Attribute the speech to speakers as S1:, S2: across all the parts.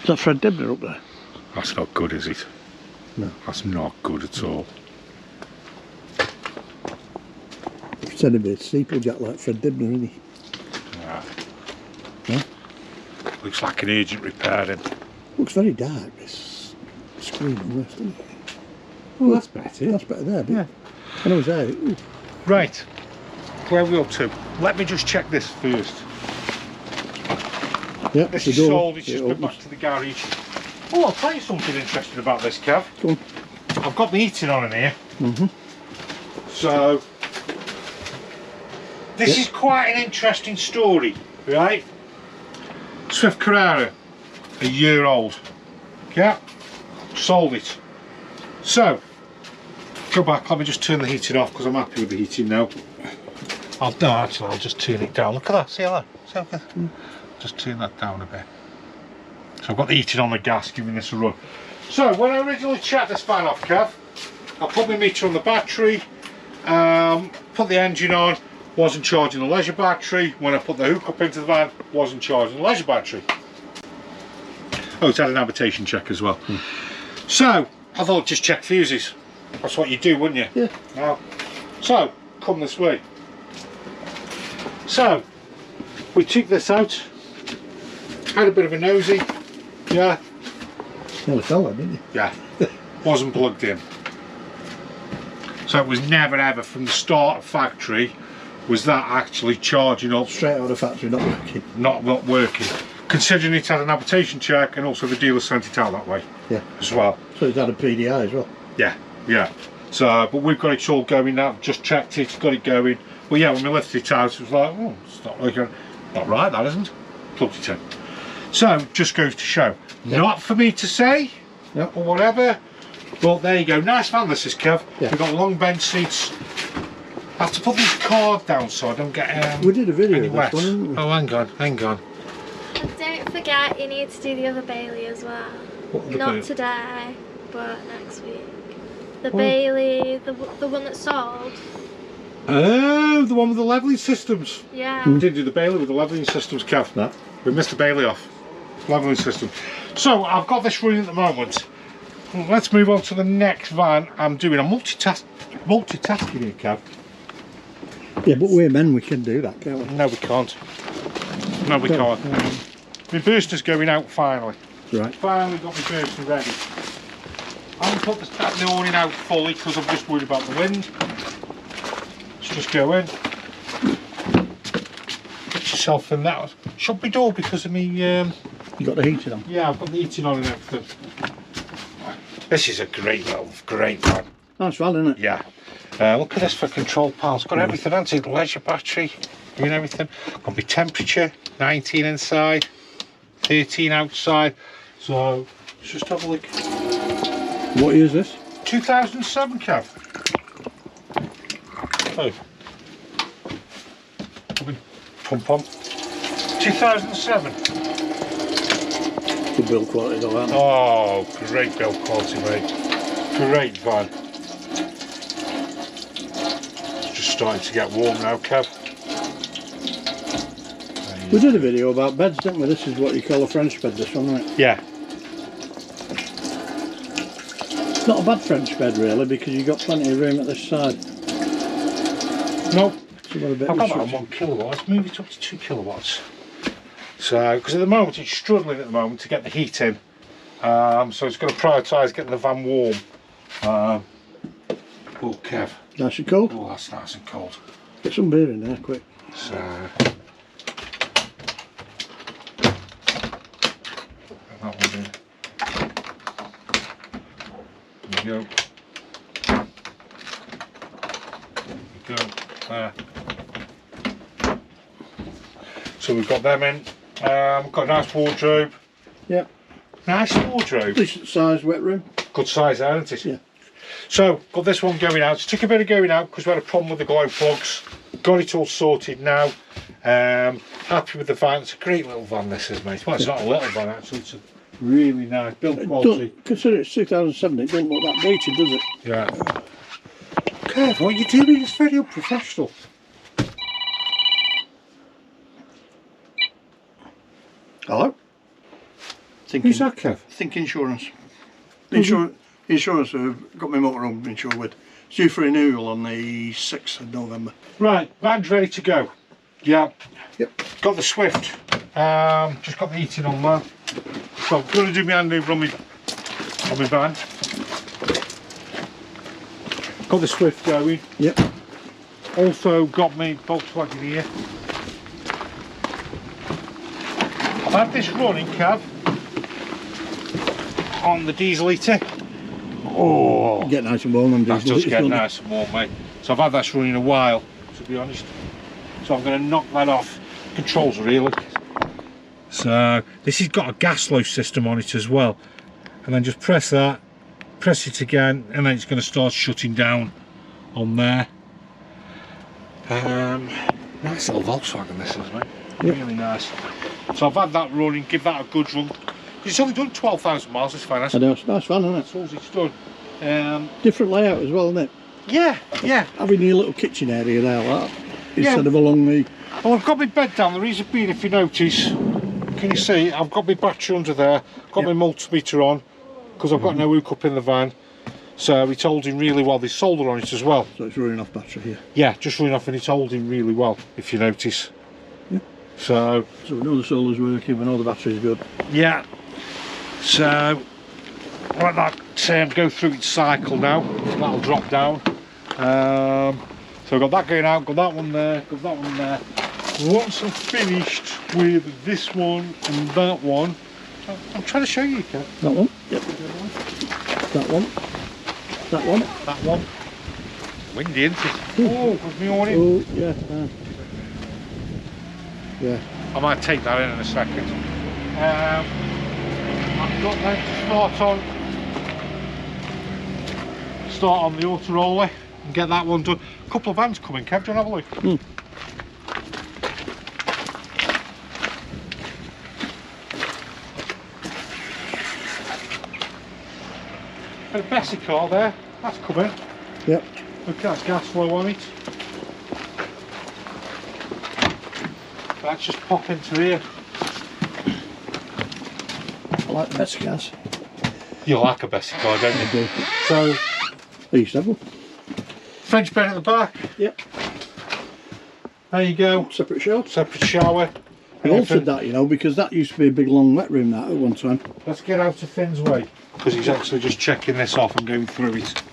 S1: that Fred Dibner up there?
S2: That's not good, is it?
S1: No.
S2: That's not good at all.
S1: Said he'd be a steeplejack like Fred Dibner, isn't he?
S2: Yeah.
S1: Yeah.
S2: Looks like an urgent repairing.
S1: Looks very dark, this screen on this, doesn't it?
S2: Oh, that's better.
S1: That's better there, but
S2: yeah.
S1: When I was there, ooh.
S2: Right, where are we up to? Let me just check this first.
S1: Yep,
S2: this
S1: the
S2: is
S1: door.
S2: sold, it's just been back to the garage. Oh, I'll tell you something interesting about this, Kev.
S1: Go on.
S2: I've got the heating on in here.
S1: Mm-hmm.
S2: So, this is quite an interesting story, right? Swift Carrera, a year old. Yeah, sold it. So, go back, let me just turn the heating off because I'm happy with the heating now. I'll just turn it down. Look at that, see that? See that? Just turn that down a bit. So I've got the heating on the gas, giving this a run. So when I originally checked this van off, Kev, I put my meter on the battery, put the engine on, wasn't charging the leisure battery. When I put the hook up into the van, wasn't charging the leisure battery. Oh, it's had an habitation check as well. So I thought just check fuses. That's what you do, wouldn't you?
S1: Yeah.
S2: Well, so come this way. So we took this out, had a bit of a nosy. Yeah.
S1: Nearly fell there, didn't you?
S2: Yeah. Wasn't plugged in. So it was never ever from the start of factory was that actually charging up.
S1: Straight out of the factory, not working.
S2: Not working. Considering it had an habitation check and also the dealer sent it out that way.
S1: Yeah.
S2: As well.
S1: So it's had a PDI as well.
S2: Yeah, yeah. So, but we've got it all going now. Just checked it, got it going. Well, yeah, when we lifted it out, it was like, oh, it's not like not right, that isn't. Plugged it in. So, just goes to show. Yeah. Not for me to say,
S1: yep,
S2: or whatever, but there you go. Nice van, this is, Kev.
S1: Yeah.
S2: We've got long bench seats. I have to put these cards down so I don't get
S1: we did a video of this one, didn't we?
S2: Oh, hang on, hang on.
S3: And don't forget, you need to do the other Bailey as well. Not today, but next week. The Bailey, the one that sold.
S2: Oh, the one with the levelling systems.
S3: Yeah.
S2: We did do the Bailey with the levelling systems, Kev.
S1: No.
S2: We missed the Bailey off. Levelling system. So I've got this running at the moment. Let's move on to the next van. I'm doing a multitasking here, Kev.
S1: Yeah, but we're men, we can do that, can't we?
S2: No, we can't. No, we can't. My booster's going out finally.
S1: Right.
S2: Finally got my booster ready. I haven't put the awning out fully because I'm just worried about the wind. Let's just go in. Put yourself in that. Shut my door because of me. You
S1: got the heating on?
S2: Yeah, I've got the heating on and everything. This is a great van.
S1: Nice van, isn't it?
S2: Yeah. Look at this for control panels. Got everything, hasn't it? Leisure battery, doing everything. Got my temperature, 19 inside, 13 outside. So let's just have a look.
S1: What year is this?
S2: 2007, Kev. Oh. Pump on. 2007.
S1: Good build quality though, aren't it?
S2: Oh, great build quality, mate. Great van. It's just starting to get warm now, Kev.
S1: We did a video about beds, didn't we? This is what you call a French bed, this one, right?
S2: Yeah.
S1: It's not a bad French bed really, because you've got plenty of room at this side.
S2: No.
S1: So I've
S2: got that on 1 kilowatt. Let's move it up to 2 kilowatts. So, because at the moment it's struggling at the moment to get the heat in. So it's going to prioritise getting the van warm. Oh, Kev.
S1: Nice and cold?
S2: Oh, that's nice and cold.
S1: Get some beer in there, quick.
S2: So, that one in. There we go. There we go. There. So we've got them in. We've got a nice wardrobe.
S1: Yep.
S2: Nice wardrobe.
S1: Decent sized wet room.
S2: Good size there, isn't it?
S1: Yeah.
S2: So, got this one going out. It took a bit of going out because we had a problem with the glow plugs. Got it all sorted now. Happy with the van. It's a great little van, this is, mate. Well, it's not a little van actually. It's a really nice build quality.
S1: Consider it's 2007, it doesn't look that dated, does it?
S2: Yeah. Kev, what are you doing? It's very unprofessional.
S1: Hello?
S2: Who's that, Kev?
S1: Think Insurance. Insurance have got my motorhome insured with. It's due for renewal on the 6th of November.
S2: Right, van's ready to go. Yeah.
S1: Yep.
S2: Got the Swift. Just got the heating on there. So I'm going to do my handover on my van. Got the Swift going.
S1: Yep.
S2: Also got my Volkswagen here. I've had this running, Kev, on the diesel heater. Oh,
S1: Get nice and warm.
S2: that does get nice and warm, mate. So I've had that running a while, to be honest. So I'm going to knock that off. Controls really. So this has got a gas low system on it as well. And then just press that, press it again, and then it's going to start shutting down on there. Nice little Volkswagen this is, mate. Yep. Really nice. So I've had that running, give that a good run. It's only done 12,000 miles, it's fine.
S1: I know, it's nice fun, isn't it?
S2: That's all it's done.
S1: Different layout as well, isn't it?
S2: Yeah, yeah.
S1: Having your little kitchen area there, like, instead of along the...
S2: Well, I've got my bed down. The reason being, if you notice, can you see, I've got my battery under there, got my multimeter on, because I've got no hook up in the van. So it's holding really well. There's solder on it as well.
S1: So it's running off battery here.
S2: Yeah, just running off, and it's holding really well, if you notice.
S1: Yeah.
S2: So
S1: we know the solar's working, we know the battery's good.
S2: Yeah. So let that go through its cycle now. That'll drop down. So I've got that going out, got that one there, got that one there. Once I'm finished with this one and that one, I'm trying to show you, Ken.
S1: That one? Yep. That one. That one.
S2: That one. Windy, isn't it? Oh, with me awning.
S1: Oh, yeah. Yeah.
S2: I might take that in a second. I've got them to start on the auto roller and get that one done. A couple of vans coming, Kev, do you want to have a look? Got a Bessie car there, that's coming.
S1: Yep.
S2: Look, that's gas flow on it. Let's just pop into here.
S1: I like the Bessie cars.
S2: You like a Bessie car, don't you?
S1: I do.
S2: So,
S1: I used to have one.
S2: French bed at the back.
S1: Yep.
S2: There you go.
S1: Separate shower.
S2: Separate shower.
S1: I altered that, you know, because that used to be a big long wet room that at one time.
S2: Let's get out of Finn's way, because he's actually just checking this off and going through it.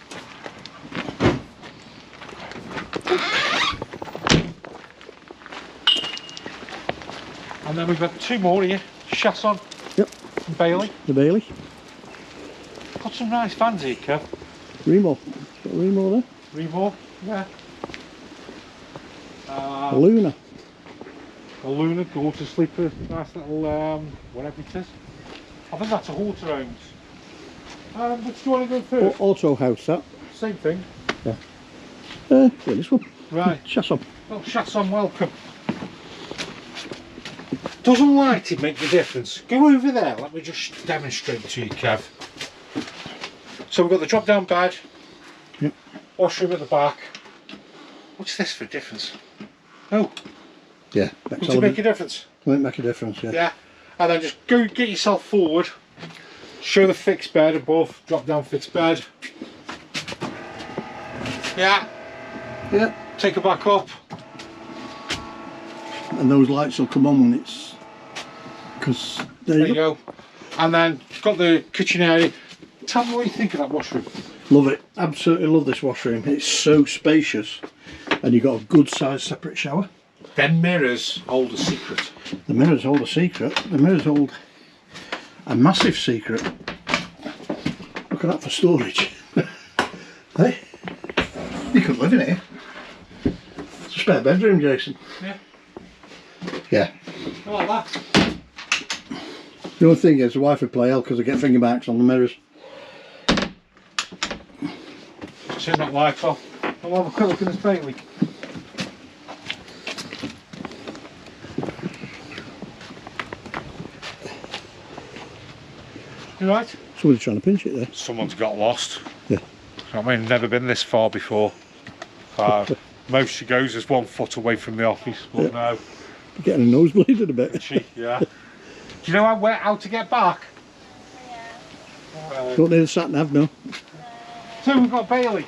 S2: And then we've got two more here, Chausson.
S1: Yep.
S2: And Bailey.
S1: The Bailey.
S2: Got some nice vans here, Kev.
S1: Remo. Got a Remo there.
S2: Remo, yeah.
S1: A Luna.
S2: A Luna, water sleeper, nice little, whatever it is. I think that's a Motorhomes. Which do you want to go first?
S1: Auto house, that.
S2: Same thing.
S1: Yeah. Yeah, this one.
S2: Right.
S1: Chausson.
S2: Well, Chausson, welcome. Doesn't lighting make the difference? Go over there, let me just demonstrate to you, Kev. So we've got the drop down bed,
S1: yep.
S2: Washroom at the back. What's this for a difference? Oh.
S1: Yeah.
S2: Does it make a difference?
S1: Will it make a difference, yeah.
S2: Yeah. And then just go get yourself forward, show the fixed bed above, drop down fixed bed. Yeah.
S1: Yeah.
S2: Take it back up.
S1: And those lights will come on when it's... Because there you go.
S2: And then got the kitchen area. Tell me what you think of that washroom.
S1: Love it. Absolutely love this washroom. It's so spacious. And you've got a good sized separate shower.
S2: Them mirrors hold a secret.
S1: The mirrors hold a secret. The mirrors hold a massive secret. Look at that for storage. Hey, you could live in here. It's a spare bedroom, Jason.
S2: Yeah.
S1: Yeah.
S2: I like that.
S1: The only thing is the wife would play hell because I get finger marks on the mirrors.
S2: Turn that light off. I'll have a quick look in the Bailey. You right?
S1: Somebody's trying to pinch it there.
S2: Someone's got lost.
S1: Yeah.
S2: I mean, never been this far before. Most she goes is 1 foot away from the office, but
S1: yeah.
S2: no.
S1: Getting a nosebleed in a bit.
S2: She, yeah. Do you know how to get back?
S1: Don't need a sat nav, no.
S2: So we've got Bailey.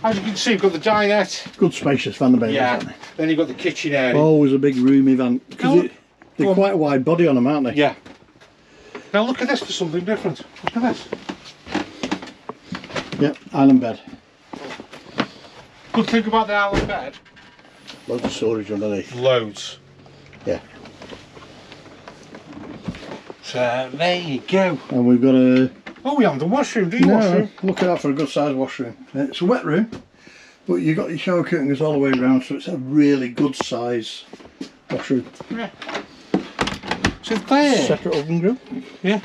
S2: As you can see, we've got the dinette.
S1: Good spacious van, the Baileys,
S2: Yeah.
S1: aren't they?
S2: Then you've got the kitchen area.
S1: Always a big roomy van. Because they're quite a wide body on them, aren't they?
S2: Yeah. Now look at this for something different. Look at this.
S1: Yep, island bed.
S2: Good thing about the island bed.
S1: Loads of storage underneath.
S2: Loads.
S1: Yeah.
S2: So there you go.
S1: And we've got a...
S2: Oh, we haven't done washroom, do you?
S1: No,
S2: Washroom?
S1: look at that for a good sized washroom. It's a wet room, but you've got your shower curtain goes all the way around, so it's a really good size washroom.
S2: Yeah. So there.
S1: Separate oven grill.
S2: Yeah.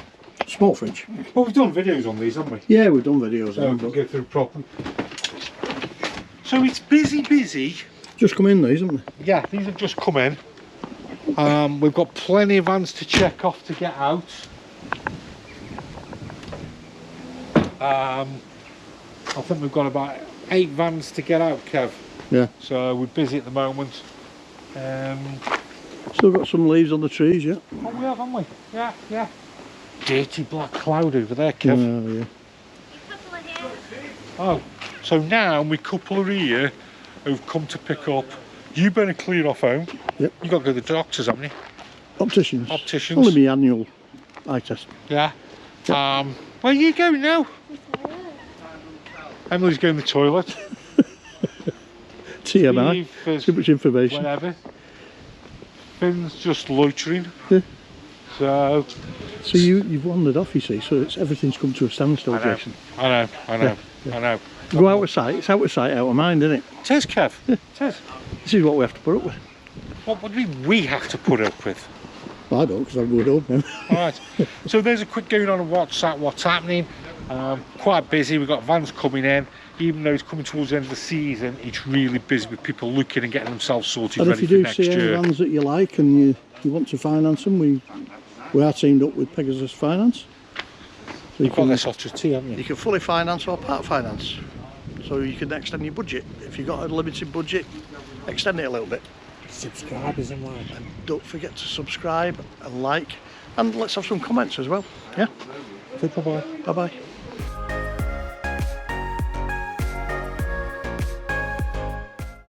S1: Small fridge.
S2: Well, we've done videos on these, haven't we?
S1: Yeah, we've done videos.
S2: So we'll go through properly. So it's busy.
S1: Just come in these, haven't they?
S2: Yeah, these have just come in. We've got plenty of vans to check off to get out. I think we've got about 8 vans to get out, Kev.
S1: Yeah.
S2: So we're busy at the moment.
S1: Still got some leaves on the trees, yeah?
S2: Oh, we have, haven't we? Yeah. Dirty black cloud over there, Kev.
S1: Oh, yeah.
S2: Oh, so now we couple are here who've come to pick up. You better clear off home.
S1: Yep.
S2: You got to go to the doctors, haven't you?
S1: Opticians.
S2: Opticians.
S1: Only my annual eye test.
S2: Yeah. Where are you going now? Emily's going to the toilet.
S1: TMI. Too much information.
S2: Whatever. Finn's just loitering.
S1: Yeah.
S2: So
S1: you've wandered off, you see, so everything's come to a standstill, Jason.
S2: I know.
S1: Go out of sight, it's out of sight, out of mind, isn't it?
S2: It is, Kev.
S1: Yeah.
S2: It is.
S1: This is what we have to put up with.
S2: What would we have to put up with?
S1: Well, I don't, because I'm going home now.
S2: Alright, so there's a quick going on what's happening. Quite busy, we've got vans coming in. Even though it's coming towards the end of the season, it's really busy with people looking and getting themselves sorted
S1: And
S2: ready
S1: if you
S2: for
S1: do
S2: next
S1: see any
S2: year.
S1: vans that you like and you want to finance them, we are teamed up with Pegasus Finance. So
S2: You've got this off to tea, haven't you?
S1: You can fully finance or part finance. So you can extend your budget. If you've got a limited budget, extend it a little bit.
S2: Subscribers and like.
S1: And don't forget to subscribe and like, and let's have some comments as well. Yeah?
S2: Bye-bye.
S1: Bye bye.